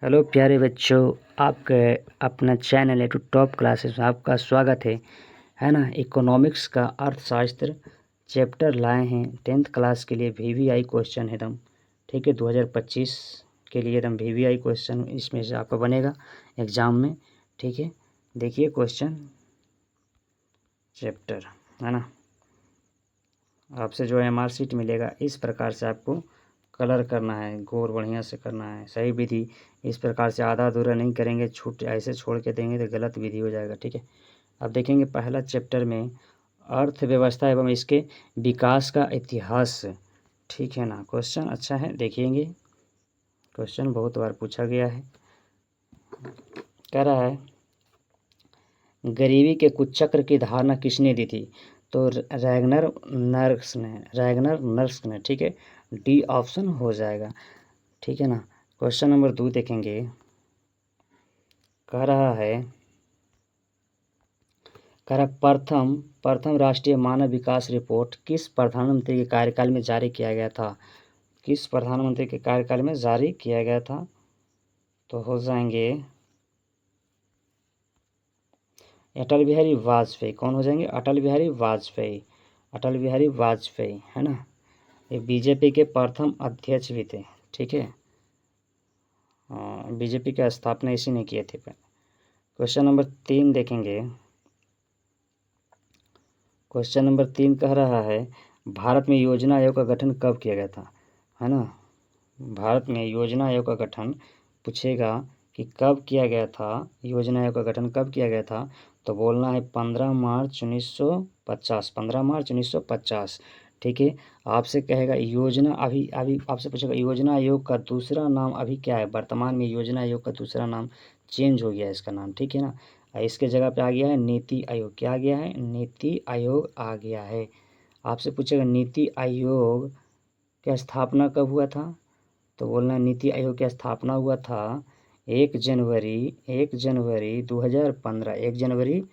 Hello प्यारे बच्चों, आपके अपना चैनल है टू टॉप क्लासेस में आपका स्वागत है ना। इकोनॉमिक्स का अर्थशास्त्र चैप्टर लाए हैं 10th क्लास के लिए। वीवीआई क्वेश्चन है एकदम, ठीक है। 2025 के लिए एकदम वीवीआई क्वेश्चन इसमें से आपका बनेगा एग्ज़ाम में, ठीक है। देखिए क्वेश्चन चैप्टर, है ना। आपसे जो एमआर शीट मिलेगा इस प्रकार से आपको कलर करना है, गौर बढ़िया से करना है, सही विधि। इस प्रकार से आधा अधूरा नहीं करेंगे, छूट ऐसे छोड़ के देंगे तो गलत विधि हो जाएगा, ठीक है। अब देखेंगे पहला चैप्टर में अर्थव्यवस्था एवं इसके विकास का इतिहास, ठीक है ना। क्वेश्चन अच्छा है, देखिएंगे। क्वेश्चन बहुत बार पूछा गया है। कह रहा है गरीबी के कुचक्र की धारणा किसने दी थी? तो रैगनर नर्स ने, ठीक है। डी ऑप्शन हो जाएगा, ठीक है ना। क्वेश्चन नंबर 2 देखेंगे। कह रहा है प्रथम राष्ट्रीय मानव विकास रिपोर्ट किस प्रधानमंत्री के कार्यकाल में जारी किया गया था? किस प्रधानमंत्री के कार्यकाल में जारी किया गया था? तो हो जाएंगे अटल बिहारी वाजपेयी। कौन हो जाएंगे? अटल बिहारी वाजपेयी। अटल बिहारी वाजपेयी, है ना। ये बीजेपी के प्रथम अध्यक्ष भी थे, ठीक है। बीजेपी की स्थापना इसी ने किए थे। क्वेश्चन नंबर 3 देखेंगे। क्वेश्चन नंबर 3 कह रहा है भारत में योजना आयोग का गठन कब किया गया था? है ना। भारत में योजना आयोग का गठन पूछेगा कि कब किया गया था, योजना आयोग का गठन कब किया गया था? तो बोलना है 15 मार्च 1950। 15 मार्च 1950, ठीक है। आपसे कहेगा योजना अभी आपसे पूछेगा योजना आयोग का दूसरा नाम अभी क्या है? वर्तमान में योजना आयोग का दूसरा नाम चेंज हो गया है इसका नाम, ठीक है ना। इसके जगह पे आ गया है नीति आयोग। क्या आ गया है? नीति आयोग आ गया है। आपसे पूछेगा नीति आयोग की स्थापना कब हुआ था? तो बोलना है नीति आयोग की स्थापना हुआ था 1 जनवरी 2015। 1 जनवरी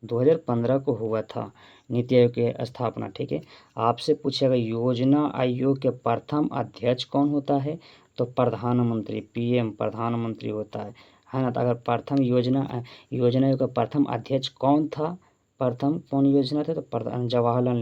2015 को हुआ था नीति आयोग की स्थापना, ठीक है। आपसे पूछेगा योजना आयोग के प्रथम अध्यक्ष कौन होता है? तो प्रधानमंत्री, पीएम प्रधानमंत्री होता है ना। तो अगर प्रथम योजना आयोग का प्रथम अध्यक्ष कौन था? प्रथम कौन योजना थे? तो जवाहरलाल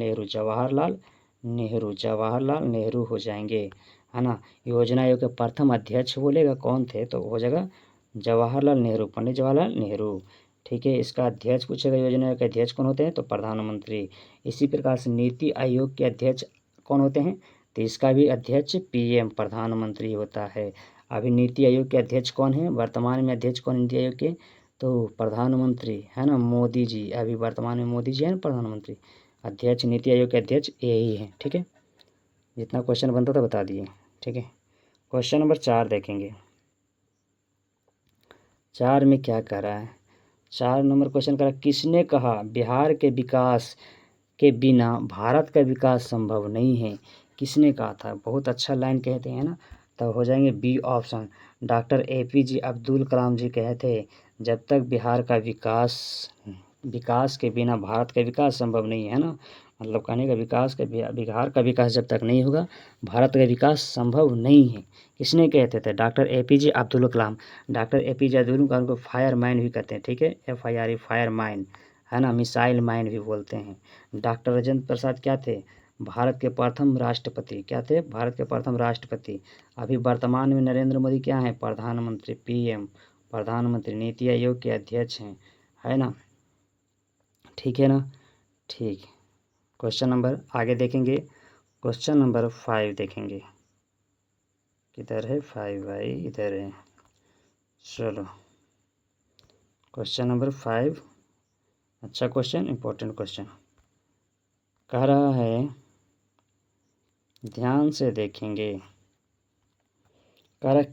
नेहरू हो जाएंगे, है ना। योजना आयोग के प्रथम अध्यक्ष बोलेगा कौन थे? तो हो जाएगा जवाहरलाल नेहरू, पंडित जवाहरलाल नेहरू, ठीक है। इसका अध्यक्ष पूछेगा योजना आयोग के अध्यक्ष कौन होते हैं? तो प्रधानमंत्री। इसी प्रकार से नीति आयोग के अध्यक्ष कौन होते हैं? तो इसका भी अध्यक्ष पीएम प्रधानमंत्री होता है। अभी नीति आयोग के अध्यक्ष कौन है? वर्तमान में अध्यक्ष कौन नीति आयोग के? तो प्रधानमंत्री, है ना, मोदी जी। अभी वर्तमान में मोदी जी है ना प्रधानमंत्री। अध्यक्ष नीति आयोग के अध्यक्ष यही है, ठीक है। जितना क्वेश्चन बनता था बता दिए, ठीक है। क्वेश्चन नंबर 4 देखेंगे। 4 में क्या कह रहा है? 4 नंबर क्वेश्चन कह रहा है किसने कहा बिहार के विकास के बिना भारत का विकास संभव नहीं है? किसने कहा था? बहुत अच्छा लाइन कहते हैं ना। तो हो जाएंगे B option, doctor APJ Abdul Kalam ji कहे थे जब तक बिहार का विकास के बिना भारत का विकास संभव नहीं है ना। मतलब कहने का बिहार का विकास जब तक नहीं होगा भारत का विकास संभव नहीं है। किसने कहते थे? डॉक्टर एपीजे अब्दुल कलाम। डॉक्टर एपीजे अब्दुल कलाम को फायर मैन भी कहते हैं, ठीक है। FIRE फायर मैन, है ना। मिसाइल मैन भी बोलते हैं। डॉक्टर राजेंद्र प्रसाद क्या थे? भारत के प्रथम राष्ट्रपति। क्या थे? भारत के प्रथम राष्ट्रपति। अभी वर्तमान में नरेंद्र मोदी क्या हैं? प्रधानमंत्री, पीएम प्रधानमंत्री, नीति आयोग के अध्यक्ष हैं, है ना। ठीक है ना, ठीक। क्वेश्चन नंबर आगे देखेंगे। क्वेश्चन नंबर 5 देखेंगे। किधर है 5 भाई? इधर है। चलो क्वेश्चन नंबर 5 अच्छा क्वेश्चन, इंपॉर्टेंट क्वेश्चन कह रहा है, ध्यान से देखेंगे। कह रहा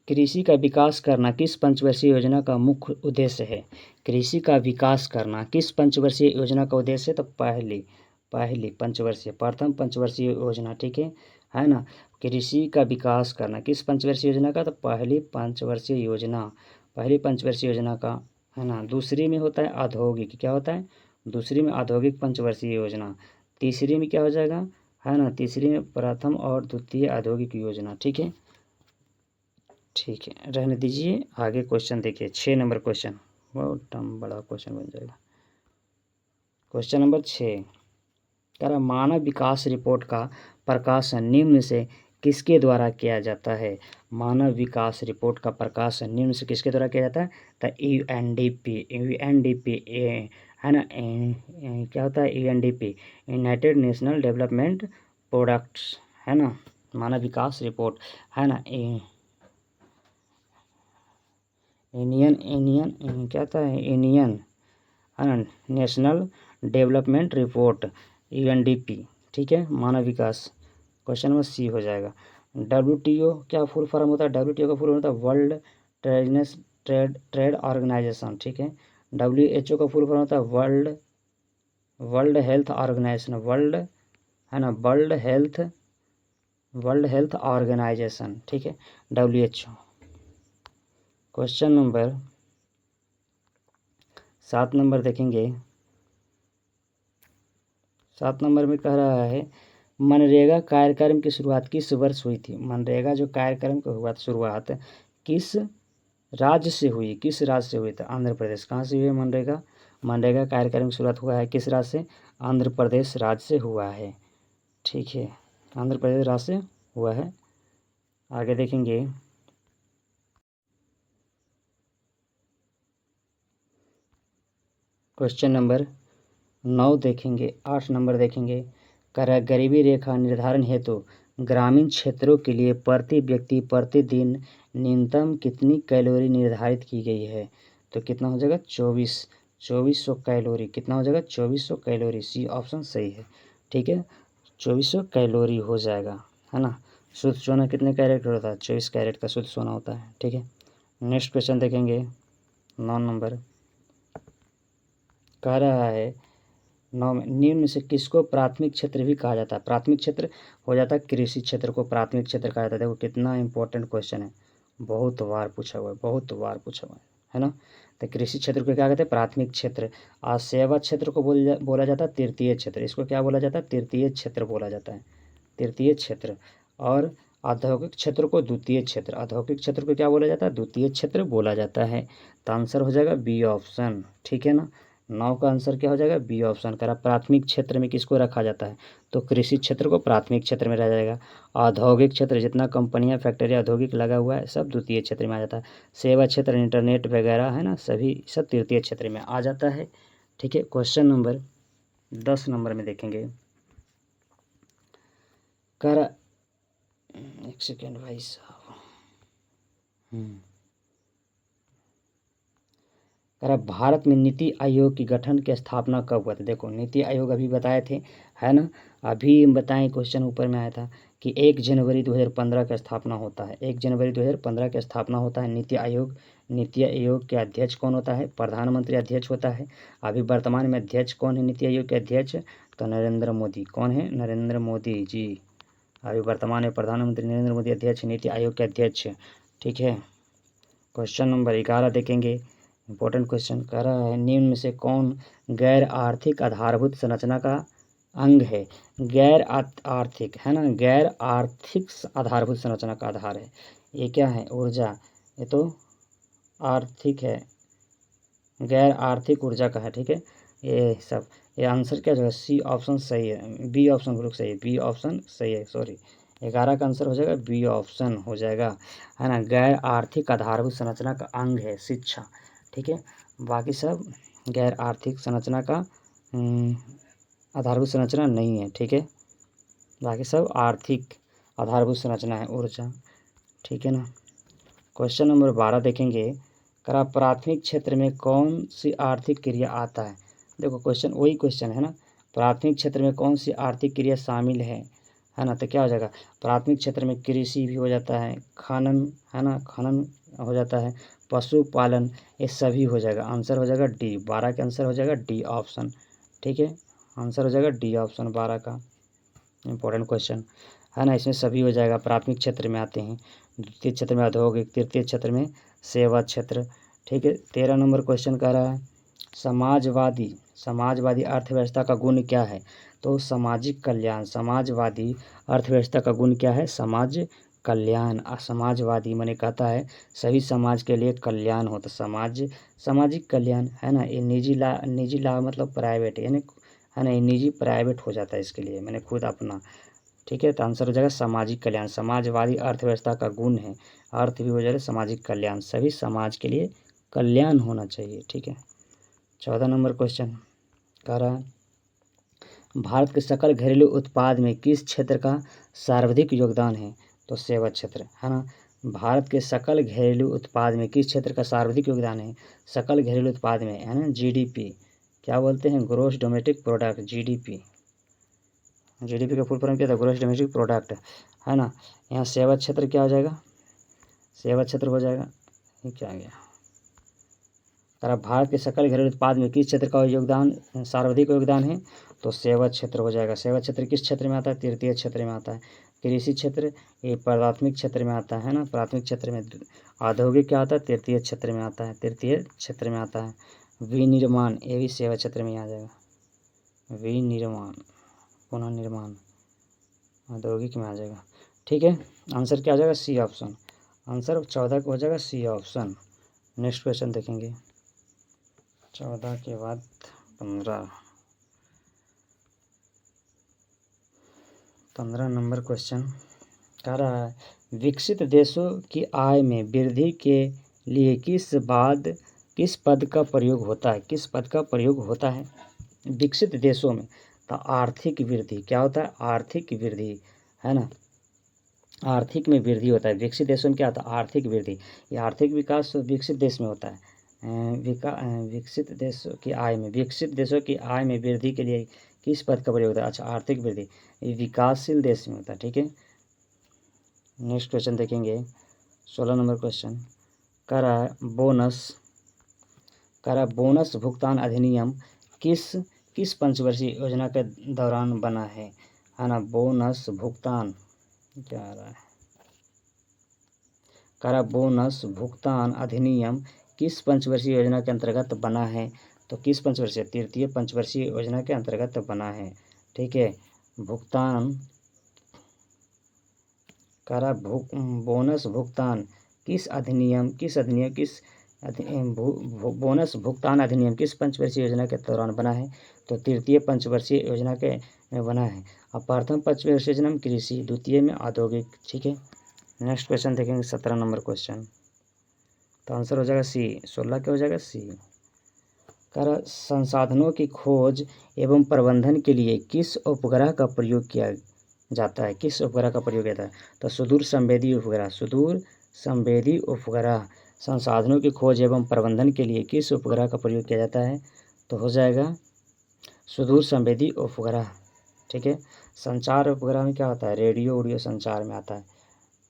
कृषि का विकास करना किस पंचवर्षीय योजना का मुख्य उद्देश्य है? कृषि का विकास करना किस पंचवर्षीय योजना का उद्देश्य है? तो पहली पंचवर्षीय, प्रथम पंचवर्षीय योजना, ठीक है ना। कृषि का विकास करना किस पंचवर्षीय योजना का? तो पहली पंचवर्षीय योजना का, है ना। दूसरी में होता है औद्योगिक, क्या होता है? दूसरी में औद्योगिक पंचवर्षीय योजना। तीसरी में क्या हो जाएगा, है ना, तीसरी में प्रथम और द्वितीय औद्योगिक योजना, ठीक है। ठीक है, रहने दीजिए। आगे क्वेश्चन देखिए, 6 नंबर क्वेश्चन, बहुत बड़ा क्वेश्चन बन जाएगा। क्वेश्चन नंबर 6 कह रहा मानव विकास रिपोर्ट का प्रकाशन निम्न से किसके द्वारा किया जाता है। मानव विकास रिपोर्ट का प्रकाशन निम्न से किसके द्वारा किया जाता है। तो यूएनडीपी है ना, क्या होता है UNDP, United national development products, है ना, मानव विकास रिपोर्ट, है ना, इंडियन क्या होता है, इंडियन, है ना, नेशनल डेवलपमेंट रिपोर्ट, यूएनडीपी, ठीक है, मानव विकास। क्वेश्चन नंबर सी हो जाएगा। डब्ल्यूटीओ क्या फुल फॉर्म होता है। डब्ल्यूटीओ का फुल फॉर्म होता है वर्ल्ड ट्रेड ऑर्गेनाइजेशन, ठीक है। डब्ल्यूएचओ का फुल फॉर्म होता है वर्ल्ड हेल्थ ऑर्गेनाइजेशन, वर्ल्ड, है ना, वर्ल्ड हेल्थ ऑर्गेनाइजेशन, ठीक है, डब्ल्यूएचओ। क्वेश्चन नंबर 7 नंबर देखेंगे। 7 नंबर में कह रहा है मनरेगा कार्यक्रम की शुरुआत किस वर्ष हुई थी। मनरेगा जो कार्यक्रम की शुरुआत किस राज्य से हुई, किस राज्य से हुई था। आंध्र प्रदेश। कहाँ से हुई है मनरेगा। मनरेगा कार्यक्रम की शुरुआत हुआ है किस राज्य से। आंध्र प्रदेश राज्य से हुआ है, ठीक है, आंध्र प्रदेश राज्य से हुआ है। आगे देखेंगे। क्वेश्चन नंबर 9 देखेंगे। 8 नंबर देखेंगे। गरीबी रेखा निर्धारण हेतु ग्रामीण क्षेत्रों के लिए प्रति व्यक्ति प्रतिदिन न्यूनतम कितनी कैलोरी निर्धारित की गई है। तो कितना हो जाएगा 2400 कैलोरी। कितना हो जाएगा 2400 कैलोरी। सी ऑप्शन सही है, ठीक है, 2400 कैलोरी हो जाएगा, है ना। शुद्ध सोना कितने कैरेट होता है। 24 कैरेट का शुद्ध सोना होता है, ठीक है। नेक्स्ट क्वेश्चन देखेंगे। 9 नंबर कह रहा है निम्न से किसको प्राथमिक क्षेत्र भी कहा जाता है। प्राथमिक क्षेत्र हो जाता है कृषि क्षेत्र को प्राथमिक क्षेत्र कहा जाता है। देखो कितना इंपॉर्टेंट क्वेश्चन है, बहुत बार पूछा हुआ है, बहुत बार पूछा हुआ है ना। तो कृषि क्षेत्र को क्या कहते हैं प्राथमिक क्षेत्र। और सेवा क्षेत्र को बोला जाता है तृतीय क्षेत्र। इसको क्या बोला जाता है तृतीय क्षेत्र बोला जाता है, तृतीय क्षेत्र। और औद्योगिक क्षेत्र को द्वितीय क्षेत्र। औद्योगिक क्षेत्र को क्या बोला जाता है द्वितीय क्षेत्र बोला जाता है। तो आंसर हो जाएगा बी ऑप्शन, ठीक है ना। 9 का आंसर क्या हो जाएगा बी ऑप्शन। करा प्राथमिक क्षेत्र में किसको रखा जाता है तो कृषि क्षेत्र को प्राथमिक क्षेत्र में रह जाएगा। औद्योगिक क्षेत्र जितना कंपनियां फैक्ट्री औद्योगिक लगा हुआ है सब द्वितीय क्षेत्र में आ जाता है। सेवा क्षेत्र इंटरनेट वगैरह है ना सभी सब तृतीय क्षेत्र में आ जाता है, ठीक है। क्वेश्चन नंबर 10 नंबर में देखेंगे। कर एक सेकेंड भाई साहब। भारत में नीति आयोग की गठन की स्थापना कब हुआ था। देखो नीति आयोग अभी बताए थे, है ना, अभी बताएं क्वेश्चन ऊपर में आया था कि 1 जनवरी 2015 का स्थापना होता है। 1 जनवरी 2015 की स्थापना होता है नीति आयोग। नीति आयोग के अध्यक्ष कौन होता है प्रधानमंत्री अध्यक्ष होता है। अभी वर्तमान में अध्यक्ष कौन है नीति आयोग के अध्यक्ष तो नरेंद्र मोदी। कौन है नरेंद्र मोदी जी। अभी वर्तमान में प्रधानमंत्री नरेंद्र मोदी अध्यक्ष नीति आयोग के अध्यक्ष, ठीक है। क्वेश्चन नंबर 11 देखेंगे। इंपॉर्टेंट क्वेश्चन कह रहा है निम्न में से कौन गैर आर्थिक आधारभूत संरचना का अंग है। गैर आर्थिक, है ना, गैर आर्थिक आधारभूत संरचना का आधार है। ये क्या है ऊर्जा, ये तो आर्थिक है, गैर आर्थिक ऊर्जा का है, ठीक है। ये सब ये आंसर क्या जो है सी ऑप्शन सही है, बी ऑप्शन बिल्कुल सही है, बी ऑप्शन सही है, सॉरी 11 का आंसर हो जाएगा बी ऑप्शन हो जाएगा, है ना। गैर आर्थिक आधारभूत संरचना का अंग है शिक्षा, ठीक है। बाकी सब गैर आर्थिक संरचना का आधारभूत संरचना नहीं है, ठीक है। बाकी सब आर्थिक आधारभूत संरचना है ऊर्जा, ठीक है ना। क्वेश्चन नंबर 12 देखेंगे। करा प्राथमिक क्षेत्र में कौन सी आर्थिक क्रिया आता है। देखो क्वेश्चन वही क्वेश्चन है ना, प्राथमिक क्षेत्र में कौन सी आर्थिक क्रिया शामिल है ना। तो क्या हो जाएगा प्राथमिक क्षेत्र में कृषि भी हो जाता है, खनन, है ना, खनन हो जाता है, पशुपालन, ये सभी हो जाएगा। आंसर हो जाएगा डी, 12 का आंसर हो जाएगा डी ऑप्शन, ठीक है। आंसर हो जाएगा डी ऑप्शन 12 का। इंपॉर्टेंट क्वेश्चन है ना, इसमें सभी हो जाएगा। प्राथमिक क्षेत्र में आते हैं, द्वितीय क्षेत्र में औद्योगिक, तृतीय क्षेत्र में सेवा क्षेत्र, ठीक है। 13 नंबर क्वेश्चन कह रहा है समाजवादी अर्थव्यवस्था का गुण क्या है। तो सामाजिक कल्याण, समाजवादी अर्थव्यवस्था का गुण क्या है समाज कल्याण। समाजवादी माने कहता है सभी समाज के लिए कल्याण हो, तो सामाजिक कल्याण है ना। ये निजी लाभ मतलब प्राइवेट, यानी है ना, ये निजी प्राइवेट हो जाता है इसके लिए, मैंने खुद अपना। ठीक है, तो आंसर हो जाएगा सामाजिक कल्याण। समाजवादी अर्थव्यवस्था का गुण है, अर्थ भी हो जाएगा सामाजिक कल्याण, सभी समाज के लिए कल्याण होना चाहिए। ठीक है, 14 नंबर क्वेश्चन कह रहा है भारत के सकल घरेलू उत्पाद में किस क्षेत्र का सर्वाधिक योगदान है, तो सेवा क्षेत्र है ना। भारत के सकल घरेलू उत्पाद में किस क्षेत्र का सर्वाधिक योगदान है, सकल घरेलू उत्पाद में है ना, जीडीपी, क्या बोलते हैं, ग्रोस डोमेस्टिक प्रोडक्ट, जीडीपी का फुल फॉर्म क्या था, ग्रोस डोमेस्टिक प्रोडक्ट है ना। यहाँ सेवा क्षेत्र क्या हो जाएगा, सेवा क्षेत्र हो जाएगा, ये क्या आ गया, भारत के सकल घरेलू उत्पाद में किस क्षेत्र का योगदान सर्वाधिक योगदान है, तो सेवा क्षेत्र हो जाएगा। सेवा क्षेत्र किस क्षेत्र में आता है, तृतीय क्षेत्र में आता है। कृषि क्षेत्र ये प्राथमिक क्षेत्र में आता है ना, प्राथमिक क्षेत्र में। औद्योगिक क्या आता है, तृतीय क्षेत्र में आता है, तृतीय क्षेत्र में आता है। विनिर्माण ये भी सेवा क्षेत्र में आ जाएगा, विनिर्माण पुनः निर्माण औद्योगिक में आ जाएगा। ठीक है, आंसर क्या आ जाएगा, सी ऑप्शन। आंसर 14 का हो जाएगा सी ऑप्शन। नेक्स्ट क्वेश्चन देखेंगे 14 के बाद 15 नंबर क्वेश्चन कह रहा है विकसित देशों की आय में वृद्धि के लिए किस पद का प्रयोग होता है, किस पद का प्रयोग होता है विकसित देशों में, तो आर्थिक वृद्धि। क्या होता है, आर्थिक वृद्धि है ना, आर्थिक में वृद्धि होता है। विकसित देशों में क्या होता है, आर्थिक वृद्धि। ये आर्थिक विकास विकसित देश में होता है। विकसित देशों की आय में, विकसित देशों की आय में वृद्धि के लिए किस पद का प्रयोग होता है, अच्छा आर्थिक वृद्धि, ये विकासशील देश में होता है। ठीक है, नेक्स्ट क्वेश्चन देखेंगे 16 नंबर क्वेश्चन कह रहा है बोनस भुगतान अधिनियम किस पंचवर्षीय योजना के दौरान बना है ना। बोनस भुगतान क्या आ रहा है, कह रहा बोनस भुगतान अधिनियम किस पंचवर्षीय योजना के अंतर्गत बना है, तो किस पंचवर्षीय, तृतीय पंचवर्षीय योजना के अंतर्गत बना है। ठीक है, भुगतान कह रहा बोनस भुगतान बोनस भुगतान अधिनियम किस पंचवर्षीय योजना के दौरान बना है, तो तृतीय पंचवर्षीय योजना के में बना है। अब प्रथम पंचवर्षीय योजना में कृषि, द्वितीय में औद्योगिक। ठीक है, नेक्स्ट क्वेश्चन देखेंगे 17 नंबर क्वेश्चन, तो आंसर हो जाएगा सी। 16 क्या हो जाएगा, सी। कर संसाधनों की खोज एवं प्रबंधन के लिए किस उपग्रह का प्रयोग किया जाता है, किस उपग्रह का प्रयोग किया जाता है, तो सुदूर संवेदी उपग्रह, सुदूर संवेदी उपग्रह। संसाधनों की खोज एवं प्रबंधन के लिए किस उपग्रह का प्रयोग किया जाता है, तो हो जाएगा सुदूर संवेदी उपग्रह। ठीक है, संचार उपग्रह में क्या होता है, रेडियो संचार में आता है।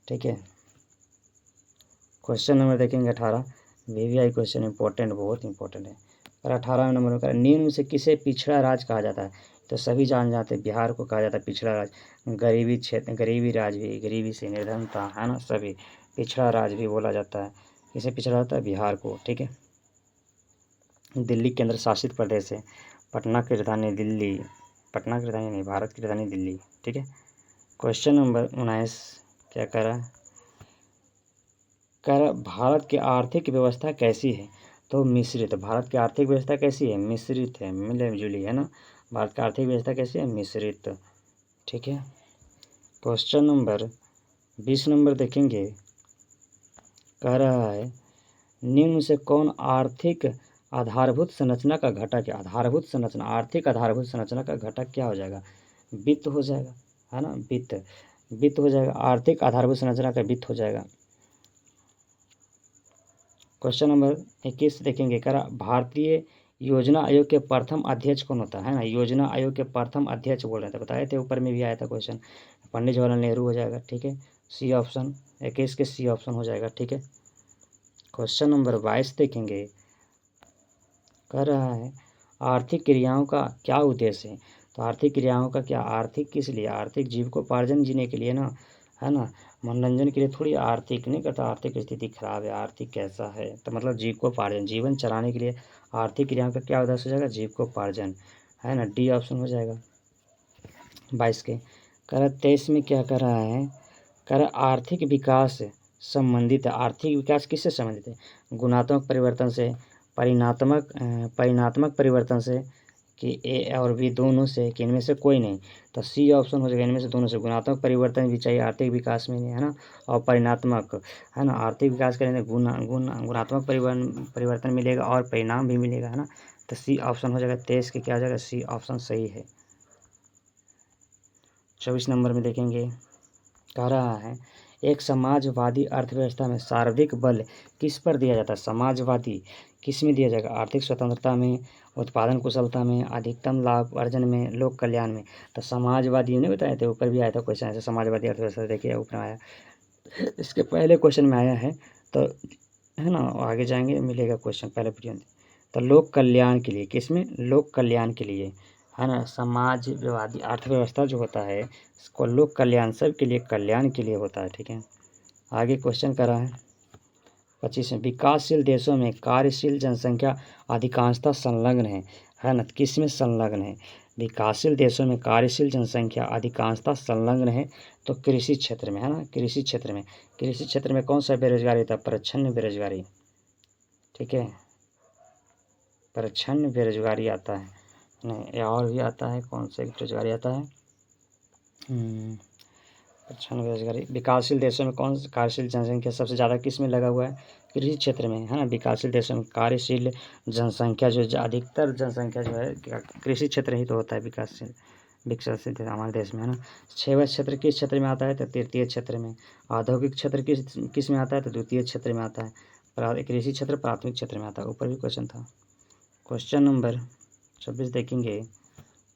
ठीक है, क्वेश्चन नंबर देखेंगे 18, वीवीआई क्वेश्चन इंपॉर्टेंट, बहुत इंपॉर्टेंट है। और 18 नंबर का निम्न से किसे पिछड़ा राज्य कहा जाता है, तो सभी जान जाते हैं बिहार को कहा जाता है पिछड़ा राज्य। गरीबी क्षेत्र, गरीबी राज्य भी, गरीबी से निर्धनता है ना, सभी पिछड़ा राज्य भी बोला जाता है। किसे पिछड़ा जाता है, बिहार को। ठीक है, दिल्ली केंद्र शासित प्रदेश है, पटना की राजधानी दिल्ली, पटना की राजधानी नहीं, भारत की राजधानी दिल्ली। ठीक है, क्वेश्चन नंबर 19 क्या कह रहा है भारत की आर्थिक व्यवस्था कैसी है, तो मिश्रित। भारत की आर्थिक व्यवस्था कैसी है, मिश्रित है, मिले जुली है ना। भारत की आर्थिक व्यवस्था कैसी है, मिश्रित। ठीक है, क्वेश्चन नंबर 20 नंबर देखेंगे, कह रहा है निम्न से कौन आर्थिक आधारभूत संरचना का घटक है। आधारभूत संरचना, आर्थिक आधारभूत संरचना का घटक क्या हो जाएगा, वित्त हो जाएगा है ना, वित्त हो जाएगा, आर्थिक आधारभूत संरचना का वित्त हो जाएगा। क्वेश्चन नंबर 21 देखेंगे, कह रहा भारतीय योजना आयोग के प्रथम अध्यक्ष कौन होता है ना। योजना आयोग के प्रथम अध्यक्ष बोल रहे थे, बताए थे ऊपर में भी आया था क्वेश्चन, पंडित जवाहरलाल नेहरू हो जाएगा। ठीक है, सी ऑप्शन, 21 के सी ऑप्शन हो जाएगा। ठीक है, क्वेश्चन नंबर 22 देखेंगे, कह रहा है आर्थिक क्रियाओं का क्या उद्देश्य है, तो आर्थिक क्रियाओं का क्या, आर्थिक किस लिए, आर्थिक जीविकोपार्जन जीने के लिए ना, है ना, मनोरंजन के लिए थोड़ी। आर्थिक नहीं करता, आर्थिक स्थिति खराब है, आर्थिक कैसा है, तो मतलब जीविकोपार्जन, जीवन चलाने के लिए आर्थिक क्रियाओं का क्या उद्देश्य हो जाएगा, जीविकोपार्जन है ना, डी ऑप्शन हो जाएगा 22 के। कह रहा 23 में क्या कर रहा है, कह रहा आर्थिक विकास संबंधित है। आर्थिक विकास किससे संबंधित है? गुणात्मक परिवर्तन से, परिणात्मक परिवर्तन से, कि ए और बी दोनों से, कि इनमें से कोई नहीं? तो सी ऑप्शन हो जाएगा इनमें से दोनों से। गुणात्मक परिवर्तन भी चाहिए आर्थिक विकास में, है ना, और परिणात्मक, है ना। आर्थिक विकास करेंगे गुणात्मक परिवर्तन मिलेगा और परिणाम भी मिलेगा, है ना। तो सी ऑप्शन हो जाएगा 23 के क्या हो जाएगा? सी ऑप्शन सही है। 24 नंबर में देखेंगे, कह रहा है एक समाजवादी अर्थव्यवस्था में सर्वाधिक बल किस पर दिया जाता है? समाजवादी किस में दिया जाएगा? आर्थिक स्वतंत्रता में, उत्पादन कुशलता में, अधिकतम लाभ अर्जन में, लोक कल्याण में। तो समाजवादी ने बताए थे, ऊपर भी आया था क्वेश्चन ऐसे, समाजवादी अर्थव्यवस्था देखिए ऊपर आया, इसके पहले क्वेश्चन में आया है, तो है ना, आगे जाएंगे मिलेगा क्वेश्चन पहले वीडियो में। तो लोक कल्याण के लिए, किसमें? लोक कल्याण के लिए, है ना। समाजवादी अर्थव्यवस्था जो होता है इसको लोक कल्याण, सबके लिए कल्याण के लिए होता है, ठीक है। आगे क्वेश्चन करा है 25 में, विकासशील देशों में कार्यशील जनसंख्या अधिकांशतः संलग्न है ना। किस में संलग्न है? विकासशील देशों में कार्यशील जनसंख्या अधिकांशतः संलग्न है, तो कृषि क्षेत्र में, है ना। कृषि क्षेत्र में, कृषि क्षेत्र में कौन सा बेरोजगारी होता है? प्रच्छन्न बेरोजगारी, ठीक है। प्रच्छन्न बेरोजगारी आता है, नहीं और भी आता है, कौन सा बेरोजगारी आता है? प्रच्छन्न बेरोजगारी। विकासशील देशों में कौन कार्यशील जनसंख्या सबसे ज़्यादा किस में लगा हुआ है? कृषि क्षेत्र में, है ना। विकासशील देशों में कार्यशील जनसंख्या जो अधिकतर जनसंख्या जो है कृषि क्षेत्र ही तो होता है विकासशील, विकसित हमारे देश में, है ना। सेवा क्षेत्र किस क्षेत्र में आता है? तो तृतीय क्षेत्र में। औद्योगिक क्षेत्र किस में आता है? तो द्वितीय क्षेत्र में आता है। कृषि क्षेत्र प्राथमिक क्षेत्र में आता है। ऊपर भी क्वेश्चन था। क्वेश्चन नंबर 26 देखेंगे,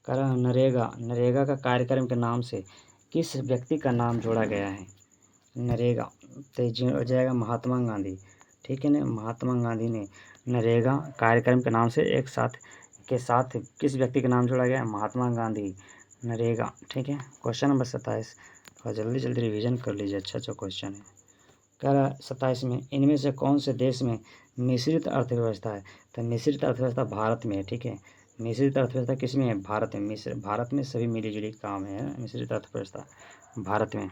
करा नरेगा का कार्यक्रम के नाम से किस व्यक्ति का नाम जोड़ा गया है? नरेगा तो हो जाएगा महात्मा गांधी, ठीक है ना। महात्मा गांधी ने नरेगा कार्यक्रम के नाम से एक साथ किस व्यक्ति का नाम जोड़ा गया? महात्मा गांधी, नरेगा, ठीक है। क्वेश्चन नंबर 27, और जल्दी जल्दी रिवीजन कर लीजिए, अच्छा क्वेश्चन है। कह रहा 27 में, इनमें से कौन से देश में मिश्रित अर्थव्यवस्था है? तो मिश्रित अर्थव्यवस्था भारत में है, ठीक है। मिश्रित अर्थव्यवस्था किस में है? भारत में। भारत में सभी मिली जुली काम है, मिश्रित अर्थव्यवस्था भारत में।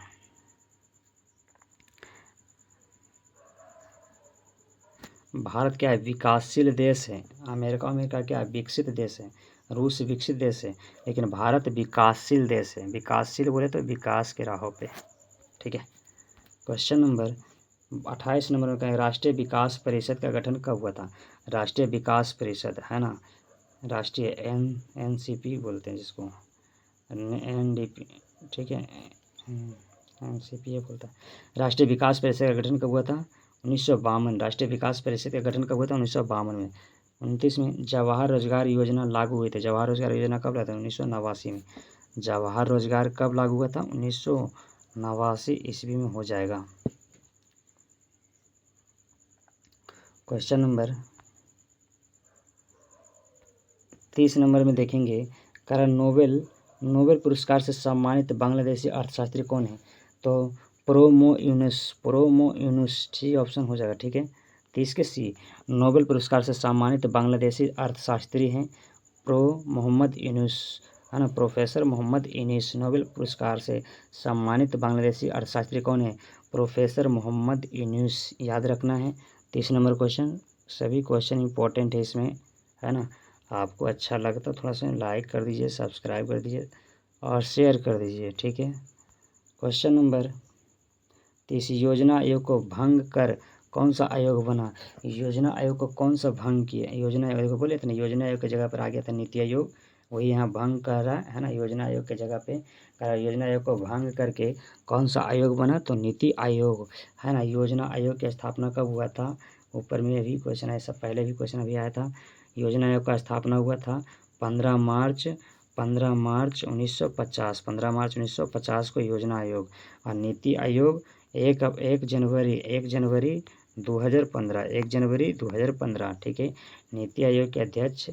भारत क्या है? विकासशील देश है। अमेरिका क्या है? विकसित देश है। रूस विकसित देश है, लेकिन भारत विकासशील देश है। विकासशील बोले तो विकास के राहों पे, ठीक है। क्वेश्चन नंबर 28 नंबर में कहें, राष्ट्रीय विकास परिषद का गठन कब हुआ था? राष्ट्रीय विकास परिषद, है ना, राष्ट्रीय NCP बोलते हैं जिसको, NDP, ठीक है, NCP बोलता है। राष्ट्रीय विकास परिषद का गठन कब हुआ था? 1952। राष्ट्रीय विकास परिषद का गठन कब हुआ था? 1952 में। 29 में जवाहर रोजगार योजना लागू हुई थी। जवाहर रोजगार योजना कब लाया था? 1989 में। जवाहर रोजगार कब लागू हुआ था? 1989 ईस्वी में हो जाएगा। क्वेश्चन नंबर 30 नंबर में देखेंगे, कारण नोबेल पुरस्कार से सम्मानित बांग्लादेशी अर्थशास्त्री कौन है? तो प्रोमो यूनुस, सी ऑप्शन हो जाएगा, ठीक है। 30 के सी, नोबेल पुरस्कार से सम्मानित बांग्लादेशी अर्थशास्त्री हैं मोहम्मद यूनुस, है ना, प्रोफेसर मोहम्मद यूनुस। नोबेल पुरस्कार से सम्मानित बांग्लादेशी अर्थशास्त्री कौन है? प्रोफेसर मोहम्मद यूनुस, याद रखना है। 30 नंबर क्वेश्चन, सभी क्वेश्चन इंपॉर्टेंट है इसमें, है ना। आपको अच्छा लगता थोड़ा सा लाइक कर दीजिए, सब्सक्राइब कर दीजिए और शेयर कर दीजिए, ठीक है। क्वेश्चन नंबर 30, योजना आयोग को भंग कर कौन सा आयोग बना? योजना आयोग को कौन सा भंग किया? योजना आयोग को बोले थे ना, योजना आयोग की जगह पर आ गया था नीति आयोग, वही यहाँ भंग कर रहा है ना। योजना आयोग की जगह पे योजना आयोग को भंग करके कौन सा आयोग बना? तो नीति आयोग, है ना। योजना आयोग की स्थापना कब हुआ था? ऊपर में भी क्वेश्चन है, सब पहले भी क्वेश्चन अभी आया था। योजना आयोग का स्थापना हुआ था 15 मार्च 1950, 15 मार्च 1950 को योजना आयोग। और नीति आयोग 1 जनवरी 2015, ठीक है। नीति आयोग के अध्यक्ष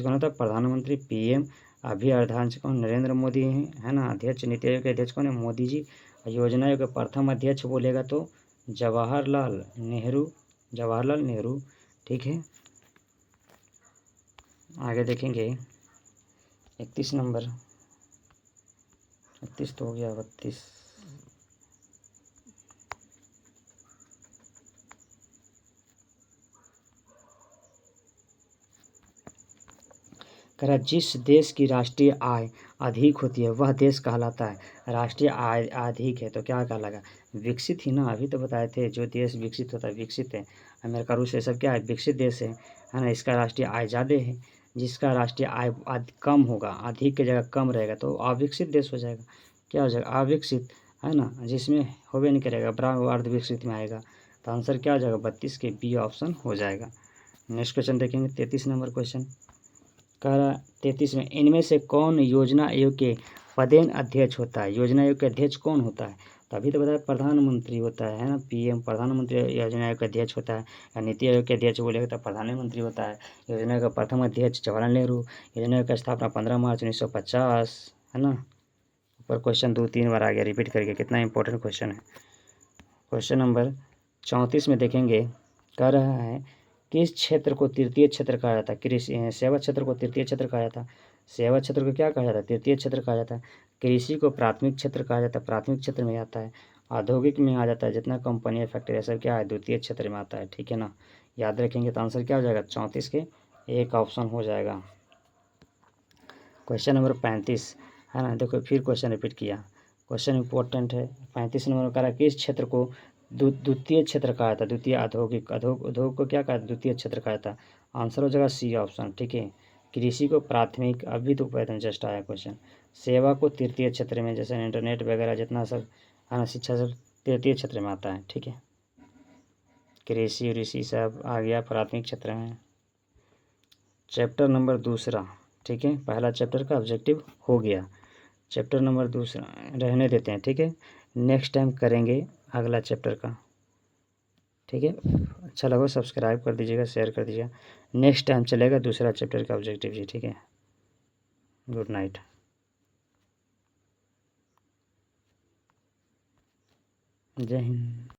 कौन होता है? प्रधानमंत्री PM। अभी अध्यक्ष कौन? नरेंद्र मोदी हैं, है ना। अध्यक्ष नीति आयोग के अध्यक्ष कौन है? मोदी जी। योजना आयोग के प्रथम अध्यक्ष बोलेगा तो जवाहरलाल नेहरू, ठीक है। आगे देखेंगे 31 नंबर, 31 तो हो गया, 32, कह रहा है जिस देश की राष्ट्रीय आय अधिक होती है वह देश कहलाता है। राष्ट्रीय आय अधिक है तो क्या कहलाएगा? विकसित ही ना। अभी तो बताए थे जो देश विकसित होता है विकसित है। अमेरिका रूस ये सब क्या है? विकसित देश है ना। इसका राष्ट्रीय आय ज़्यादा है। जिसका राष्ट्रीय आय कम होगा, अधिक की जगह कम रहेगा तो अविकसित देश हो जाएगा। क्या हो जाएगा? अविकसित, है ना, जिसमें होबे नहीं करेगा, बड़ा अर्ध विकसित में आएगा। तो आंसर क्या हो जाएगा? 32 के बी ऑप्शन हो जाएगा। नेक्स्ट क्वेश्चन देखेंगे 33 नंबर क्वेश्चन। कह रहा 33 में इनमें से कौन योजना आयोग के पदेन अध्यक्ष होता है? योजना आयोग के अध्यक्ष कौन होता है? तो अभी तो बताया प्रधानमंत्री होता है ना, पीएम प्रधानमंत्री योजना आयोग का अध्यक्ष होता है। या नीति आयोग के अध्यक्ष बोलेगा तो प्रधानमंत्री होता है। योजना का प्रथम अध्यक्ष जवाहरलाल नेहरू। योजना आयोग की स्थापना 15 मार्च 1950, है ना। ऊपर क्वेश्चन 2-3 बार आ गया रिपीट करके, कितना इंपॉर्टेंट क्वेश्चन है। क्वेश्चन नंबर 34 में देखेंगे, कह रहा है किस क्षेत्र को तृतीय क्षेत्र कहा जाता है? कृषि सेवा क्षेत्र को तृतीय क्षेत्र कहा जाता है। सेवा क्षेत्र को क्या कहा जाता है? तृतीय क्षेत्र कहा जाता है। कृषि को प्राथमिक क्षेत्र कहा जाता है, प्राथमिक क्षेत्र में आता है। औद्योगिक में आ जाता है, जितना कंपनी फैक्ट्री सब क्या है? द्वितीय क्षेत्र में आता है, ठीक है ना। याद रखेंगे तो आंसर क्या हो जाएगा? 34 के एक ऑप्शन हो जाएगा। क्वेश्चन नंबर 35, है ना। देखो फिर क्वेश्चन रिपीट किया, क्वेश्चन इंपॉर्टेंट है। 35 नंबर का किस क्षेत्र को द्वितीय क्षेत्र कहा जाता है? द्वितीय औद्योगिक, उद्योग को क्या कहा जाता है? द्वितीय क्षेत्र कहा जाता है। आंसर हो जाएगा सी ऑप्शन, ठीक है। कृषि को प्राथमिक, अभी तो पैटर्न जस्ट आया क्वेश्चन। सेवा को तृतीय क्षेत्र में, जैसे इंटरनेट वगैरह जितना सब, है ना, शिक्षा सब तृतीय क्षेत्र में आता है, ठीक है। कृषि ऋषि सब आ गया प्राथमिक क्षेत्र में। चैप्टर नंबर 2, ठीक है। पहला चैप्टर का ऑब्जेक्टिव हो गया। चैप्टर नंबर 2 रहने देते हैं, ठीक है। नेक्स्ट टाइम करेंगे अगला चैप्टर का, ठीक है। अच्छा लगा सब्सक्राइब कर दीजिएगा, शेयर कर दीजिएगा। नेक्स्ट टाइम चलेगा दूसरा चैप्टर का ऑब्जेक्टिव जी, ठीक है। Good night. जय हिंद।